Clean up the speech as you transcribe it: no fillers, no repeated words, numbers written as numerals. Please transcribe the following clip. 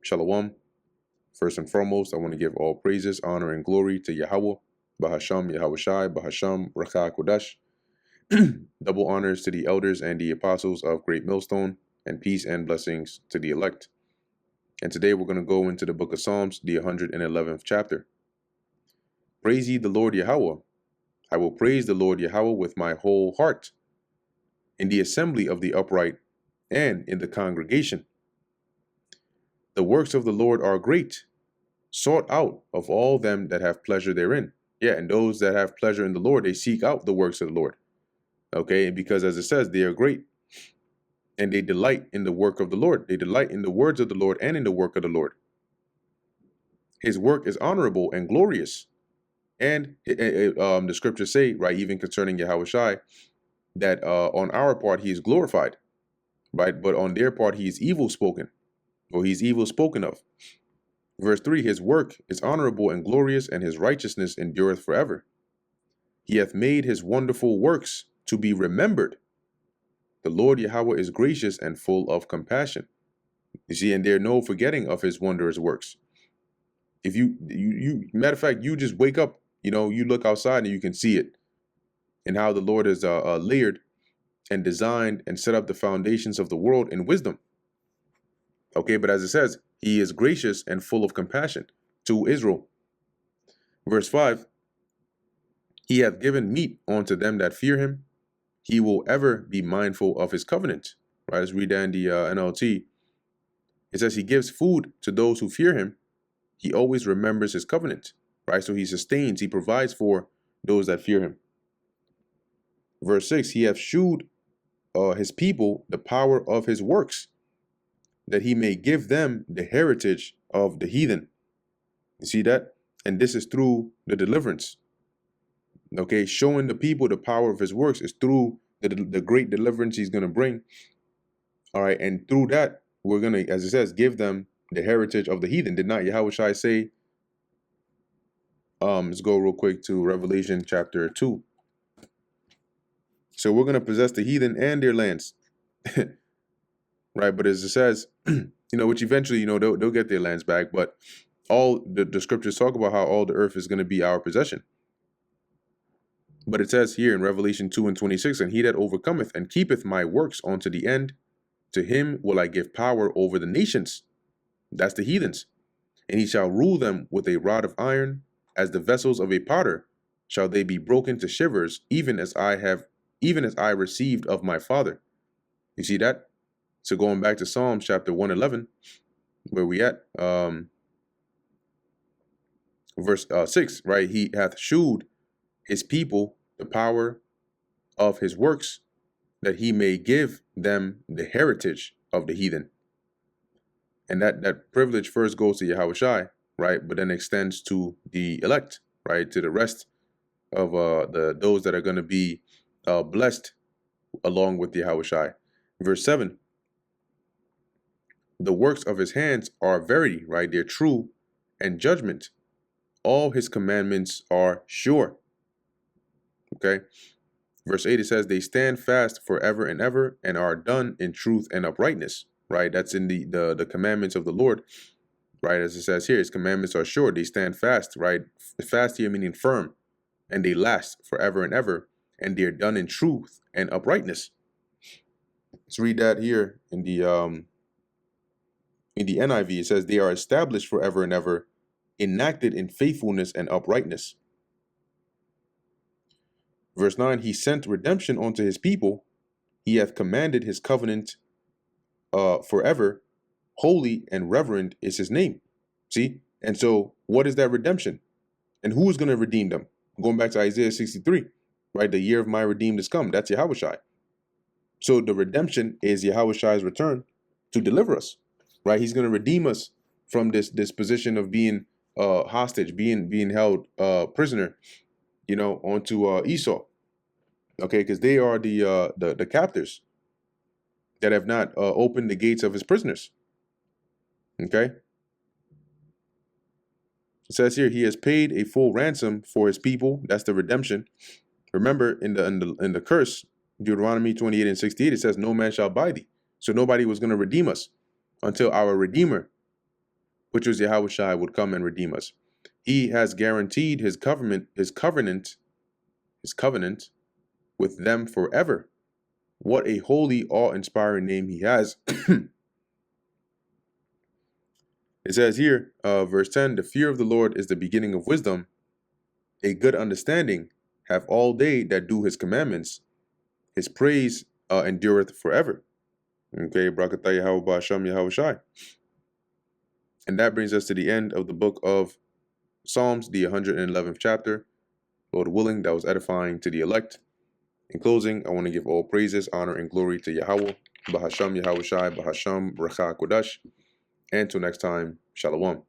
Shalom. First and foremost, I want to give all praises, honor, and glory to Yahweh, Bahasham Yahweh Shai, Bahasham Rakha Kodash. Double honors to the elders and the apostles of Great Millstone, and peace and blessings to the elect. And today we're going to go into the book of Psalms, the 111th chapter. Praise ye the Lord Yahweh. I will praise the Lord Yahweh with my whole heart, in the assembly of the upright, and in the congregation. The works of the Lord are great, sought out of all them that have pleasure therein. Yeah, and those that have pleasure in the Lord, they seek out the works of the Lord. Okay, and because as it says, they are great, and they delight in the work of the Lord. They delight in the words of the Lord and in the work of the Lord. His work is honorable and glorious. And the scriptures say, right, even concerning Yahweh Shai, that on our part he is glorified, right? But on their part he is evil spoken, or he's evil spoken of. Verse 3, his work is honorable and glorious, and his righteousness endureth forever. He hath made his wonderful works to be remembered. The Lord Yahweh is gracious and full of compassion. You see, and there no forgetting of his wondrous works. If you matter of fact, you just wake up, you look outside and you can see it, and how the Lord has layered and designed and set up the foundations of the world in wisdom. Okay, but as it says, he is gracious and full of compassion to Israel. Verse 5, he hath given meat unto them that fear him. He will ever be mindful of his covenant. Right, let's read that in the NLT. It says he gives food to those who fear him. He always remembers his covenant. Right, so he sustains, he provides for those that fear him. Verse 6, he hath shewed his people the power of his works, that he may give them the heritage of the heathen. You see that? And this is through the deliverance. Okay, showing the people the power of his works is through the great deliverance he's going to bring. All right, and through that, we're going to, as it says, give them the heritage of the heathen. Did not Yahweh Shai say, let's go real quick to Revelation chapter 2. So we're going to possess the heathen and their lands. Right, but as it says, which eventually, they'll get their lands back, but all the scriptures talk about how all the earth is going to be our possession. But it says here in Revelation 2 and 26, and he that overcometh and keepeth my works unto the end, to him will I give power over the nations. That's the heathens. And he shall rule them with a rod of iron, as the vessels of a potter shall they be broken to shivers, even as I received of my Father. You see that? So going back to Psalms chapter 111, where we at, verse 6, right? He hath shewed his people the power of his works, that he may give them the heritage of the heathen. And that privilege first goes to Yahweh Shai, right? But then extends to the elect, right? To the rest of those that are going to be blessed along with Yahweh Shai. Verse 7, the works of his hands are verity, right? They're true and judgment. All his commandments are sure. Okay. Verse 8, it says, they stand fast forever and ever, and are done in truth and uprightness. Right. That's in the commandments of the Lord. Right. As it says here, his commandments are sure. They stand fast. Right. Fast here meaning firm, and they last forever and ever, and they're done in truth and uprightness. Let's read that here in the NIV. It says they are established forever and ever, enacted in faithfulness and uprightness. Verse 9, he sent redemption unto his people. He hath commanded his covenant forever. Holy and reverend is his name. See? And so what is that redemption? And who is going to redeem them? Going back to Isaiah 63, right? The year of my redeemed is come. That's Yahweh Shai. So the redemption is Yahweh Shai's return to deliver us, right? He's going to redeem us from this position of being hostage, being held prisoner, onto Esau. Okay, because they are the captors that have not opened the gates of his prisoners. Okay. It says here, he has paid a full ransom for his people. That's the redemption. Remember, in the curse, Deuteronomy 28 and 68, it says, no man shall buy thee. So nobody was going to redeem us until our Redeemer which was Yahushua, would come and redeem us. He has guaranteed his covenant with them forever. What a holy, awe-inspiring name he has. It says here, verse 10, the fear of the Lord is the beginning of wisdom. A good understanding have all they that do his commandments. His praise endureth forever. Okay, Brakatah Yahweh Ba'asham Yahweh Shai. And that brings us to the end of the book of Psalms, the 111th chapter. Lord willing, that was edifying to the elect. In closing, I want to give all praises, honor, and glory to Yahweh, Bahasham Yahweh Shai, Bahasham Bracha Kodash. And until next time, Shalom.